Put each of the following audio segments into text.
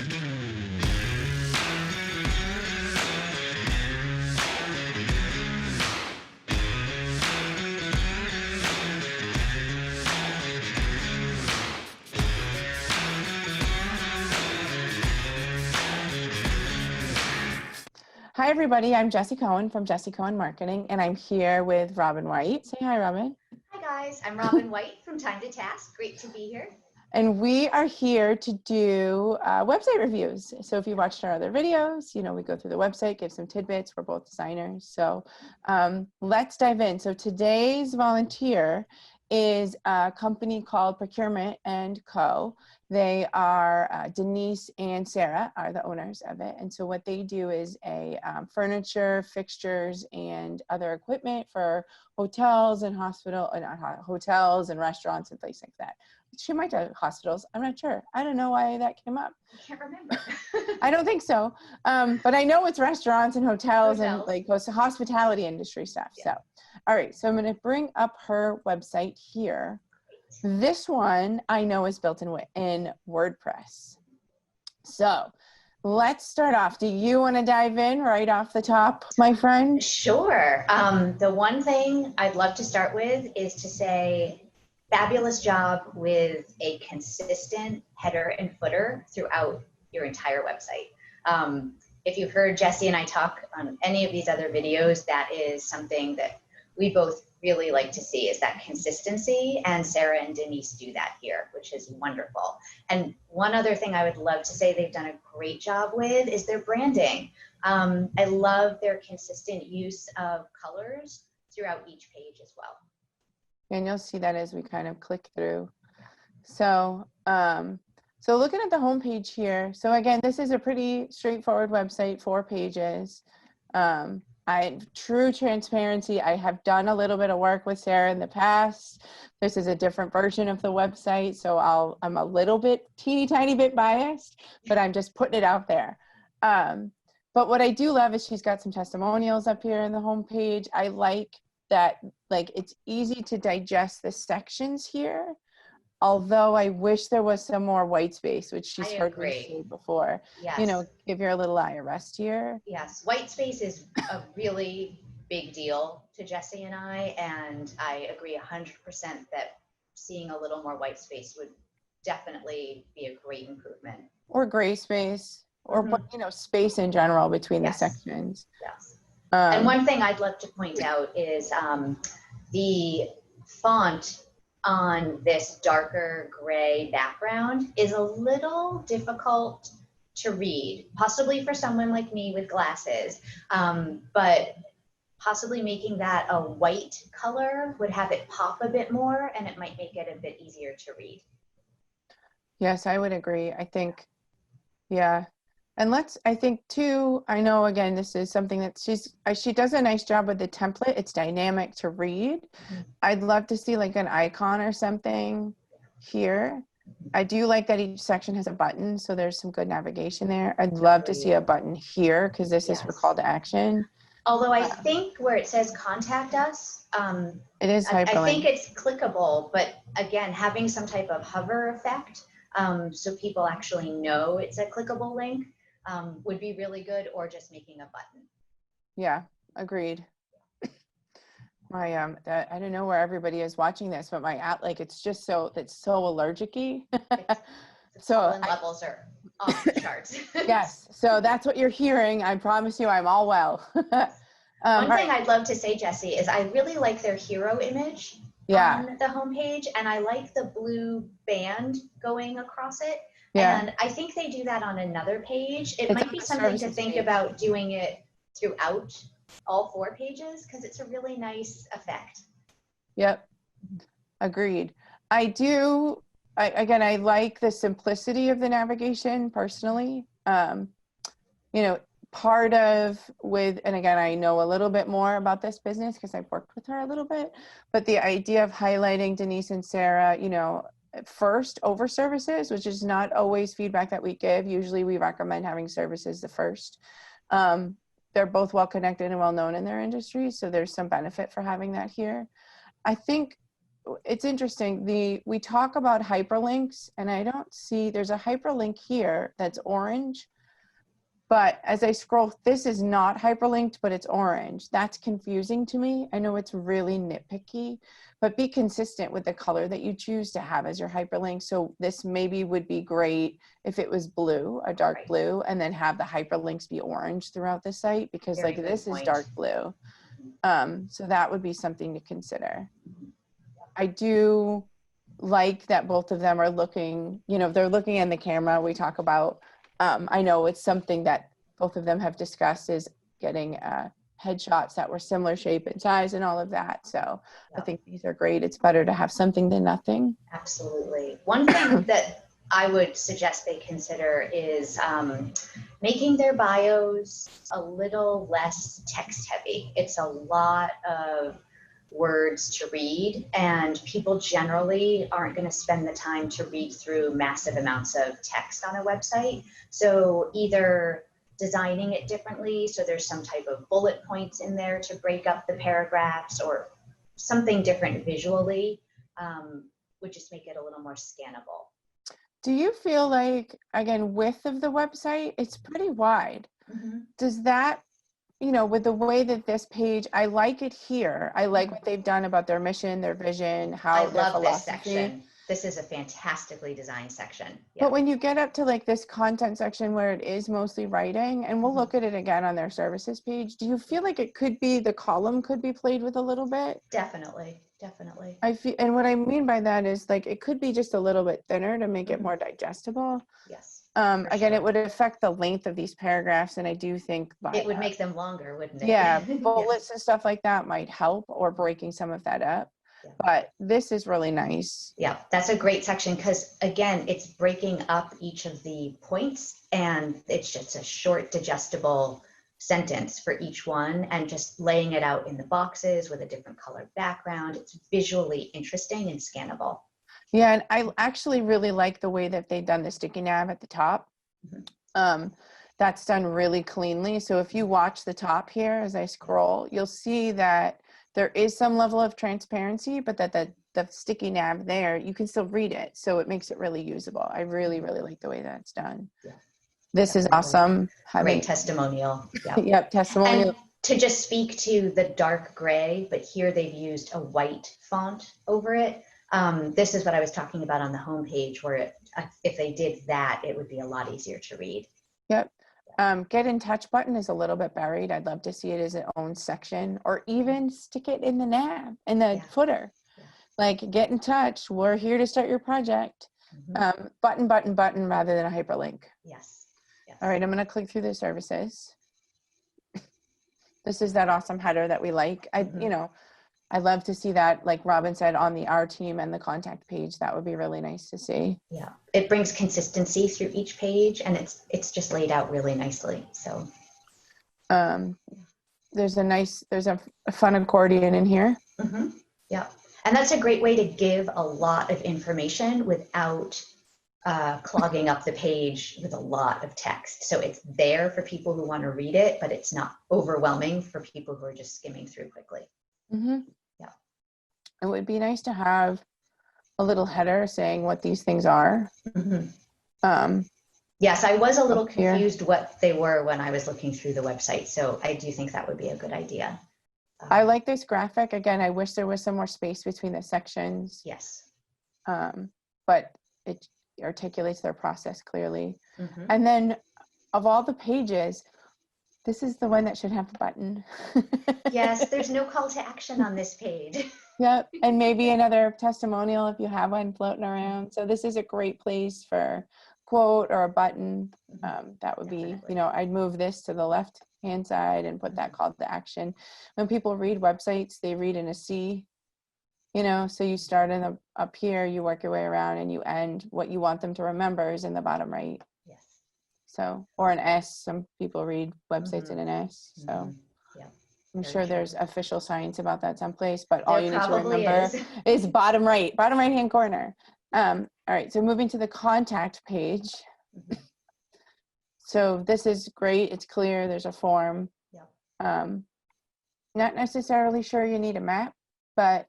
Hi, everybody. I'm Jessie Cohen from Jessie Cohen Marketing, and I'm here with Robin White. Say hi, Robin. Hi, guys. I'm Robin White from Time to Task. Great to be here. And we are here to do website reviews. So if you watched our other videos, we go through the website, give some tidbits. We're both designers. So let's dive in. So today's volunteer is a company called Procurement & Co. They are, Denise and Sarah are the owners of it. And so what they do is furniture, fixtures, and other equipment for hotels and hotels and restaurants and places like that. She might have hospitals. I'm not sure. I don't know why that came up. I can't remember. I don't think so. But I know it's restaurants and hotels. And like hospitality industry stuff. Yeah. So, all right. So I'm going to bring up her website here. This one I know is built in WordPress. So let's start off. Do you want to dive in right off the top, my friend? Sure. The one thing I'd love to start with is to say, fabulous job with a consistent header and footer throughout your entire website. If you've heard Jessie and I talk on any of these other videos, that is something that we both really like to see, is that consistency, and Sarah and Denise do that here, which is wonderful. And one other thing I would love to say they've done a great job with is their branding. I love their consistent use of colors throughout each page as well. And you'll see that as we kind of click through. So, so looking at the home page here. So again, this is a pretty straightforward website, 4 pages. True transparency, I have done a little bit of work with Sarah in the past. This is a different version of the website, so I'm a little bit, teeny tiny bit biased, but I'm just putting it out there. But what I do love is she's got some testimonials up here in the home page. I like that, like, it's easy to digest the sections here, although I wish there was some more white space, which she's heard me say before. Yes. Give your little eye a rest here. Yes, white space is a really big deal to Jessie and I agree 100% that seeing a little more white space would definitely be a great improvement. Or gray space, or space in general between the sections. Yes. And one thing I'd love to point out is the font on this darker gray background is a little difficult to read, possibly for someone like me with glasses, but possibly making that a white color would have it pop a bit more, and it might make it a bit easier to read. Yes, I would agree. I think, yeah. And I think too, I know, again, this is something that she does a nice job with the template. It's dynamic to read. Mm-hmm. I'd love to see like an icon or something here. I do like that each section has a button, so there's some good navigation there. I'd love to see a button here, because this is for call to action. Although I think where it says contact us, it is hyperlink. I think it's clickable, but again, having some type of hover effect, so people actually know it's a clickable link, would be really good, or just making a button. Yeah, agreed. My I don't know where everybody is watching this, but my it's just it's so allergic-y. So pollen levels are off the charts. Yes, so that's what you're hearing. I promise you, I'm all well. One thing I'd love to say, Jessie, is I really like their hero image on the homepage, and I like the blue band going across it. Yeah. And I think they do that on another page. It might be something to think about doing it throughout all 4 pages, because it's a really nice effect. Yep, agreed. I like the simplicity of the navigation personally. Part of and again, I know a little bit more about this business because I've worked with her a little bit, but the idea of highlighting Denise and Sarah, first over services, which is not always feedback that we give. Usually we recommend having services the first. They're both well connected and well known in their industry, so there's some benefit for having that here. I think it's interesting. We talk about hyperlinks, and I don't see, there's a hyperlink here that's orange. But as I scroll, this is not hyperlinked, but it's orange. That's confusing to me. I know it's really nitpicky, but be consistent with the color that you choose to have as your hyperlink. So this maybe would be great if it was blue, a dark Right. blue, and then have the hyperlinks be orange throughout the site, because Very like good this is point. dark blue. So that would be something to consider. I do like that both of them are looking, you know, they're looking in the camera. We talk about, I know it's something that both of them have discussed, is getting headshots that were similar shape and size and all of that. So I think these are great. It's better to have something than nothing. Absolutely. One thing that I would suggest they consider is making their bios a little less text heavy. It's a lot of words to read, and people generally aren't going to spend the time to read through massive amounts of text on a website. So either designing it differently, so there's some type of bullet points in there to break up the paragraphs, or something different visually, would just make it a little more scannable. Do you feel like, again, width of the website, it's pretty wide. Mm-hmm. Does that, you know, with the way that this page, I like it here. I like what they've done about their mission, their vision, how I their love this philosophy. section. This is a fantastically designed section. But when you get up to like this content section where it is mostly writing, and we'll look at it again on their services page, do you feel like it could be, the column could be played with a little bit? Definitely, definitely. I feel, and what I mean by that is like, it could be just a little bit thinner to make it more digestible. Yes. Again, sure. it would affect the length of these paragraphs, and I do think It would make them longer, wouldn't it? yeah, bullets and stuff like that might help, or breaking some of that up. Yeah. But this is really nice. Yeah, that's a great section, because again, it's breaking up each of the points, and it's just a short, digestible sentence for each one, and just laying it out in the boxes with a different color background. It's visually interesting and scannable. Yeah, and I actually really like the way that they've done the sticky nav at the top. That's done really cleanly. So if you watch the top here as I scroll, you'll see that there is some level of transparency, but that the sticky nav there, you can still read it. So it makes it really usable. I really, really like the way that's done. Yeah. This Definitely. is awesome. Great testimonial. Yeah. Yep, testimonial. And to just speak to the dark gray, but here they've used a white font over it. This is what I was talking about on the homepage, where if they did that, it would be a lot easier to read. Yep. Get in touch button is a little bit buried. I'd love to see it as its own section, or even stick it in the nav, in the footer. Yeah. Like, get in touch. We're here to start your project. Button, button, button, rather than a hyperlink. Yes. Yes. All right, I'm going to click through the services. This is that awesome header that we like. You know, I love to see that, like Robin said, on the our team and the contact page. That would be really nice to see. Yeah, it brings consistency through each page, and it's just laid out really nicely. So there's a fun accordion in here. Yeah, and that's a great way to give a lot of information without clogging up the page with a lot of text. So it's there for people who want to read it, but it's not overwhelming for people who are just skimming through quickly. Yeah. It would be nice to have a little header saying what these things are. Yes, I was a little confused what they were when I was looking through the website. So I do think that would be a good idea. I like this graphic. Again, I wish there was some more space between the sections. Yes. But it articulates their process clearly. And then of all the pages, this is the one that should have a button. Yes, there's no call to action on this page. Yep, and maybe another testimonial if you have one floating around. So this is a great place for quote or a button. That would be, you know, I'd move this to the left hand side and put that call to action. When people read websites, they read in a C, you know, so you start in the up here, you work your way around, and you end. What you want them to remember is in the bottom right. Yes. So, or an S. Some people read websites in an S. So yeah, I'm very sure true. there's official science about that someplace, but all There you need to probably remember is bottom right hand corner. All right, so moving to the contact page. So this is great. It's clear. There's a form. Yeah. Not necessarily sure you need a map, but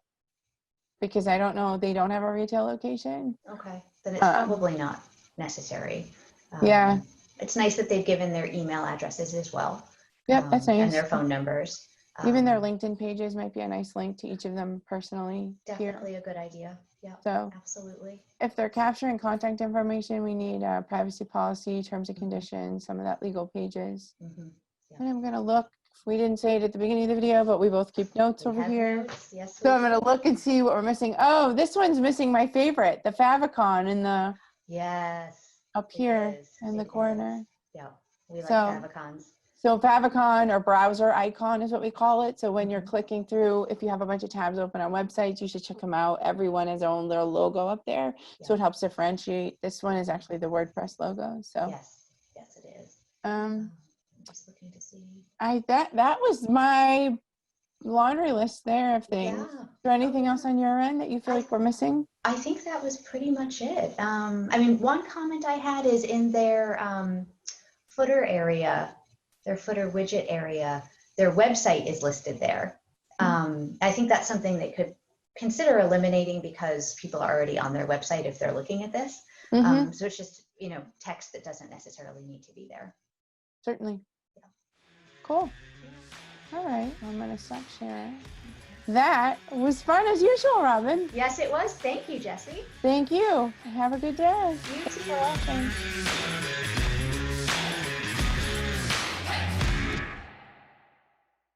because I don't know, they don't have a retail location. Okay, then it's probably not necessary. Yeah. It's nice that they've given their email addresses as well. Yep, that's nice. And their phone numbers. Even their LinkedIn pages might be a nice link to each of them personally. Definitely here. a good idea. Yeah, So absolutely. if they're capturing contact information, we need privacy policy, terms and conditions, some of that legal pages. Mm-hmm. Yeah. And I'm going to look. We didn't say it at the beginning of the video, but we both keep notes over here. Notes. Yes, So I'm going to look and see what we're missing. Oh, this one's missing my favorite, the favicon in the up here in the corner. Is. Yeah, we like favicons. So favicon or browser icon is what we call it. So when you're clicking through, if you have a bunch of tabs open on websites, you should check them out. Everyone has their own little logo up there. So it helps differentiate. This one is actually the WordPress logo. So yes, it is. I'm just looking to see. That was my laundry list there of things. Yeah. Is there anything else on your end that you feel like we're missing? I think that was pretty much it. I mean, one comment I had is in their footer area, their footer widget area, their website is listed there. I think that's something they could consider eliminating because people are already on their website if they're looking at this. So it's just, text that doesn't necessarily need to be there. Certainly. Yeah. Cool. All right, I'm going to stop sharing. That was fun as usual, Robin. Yes, it was. Thank you, Jessie. Thank you. Have a good day. You too.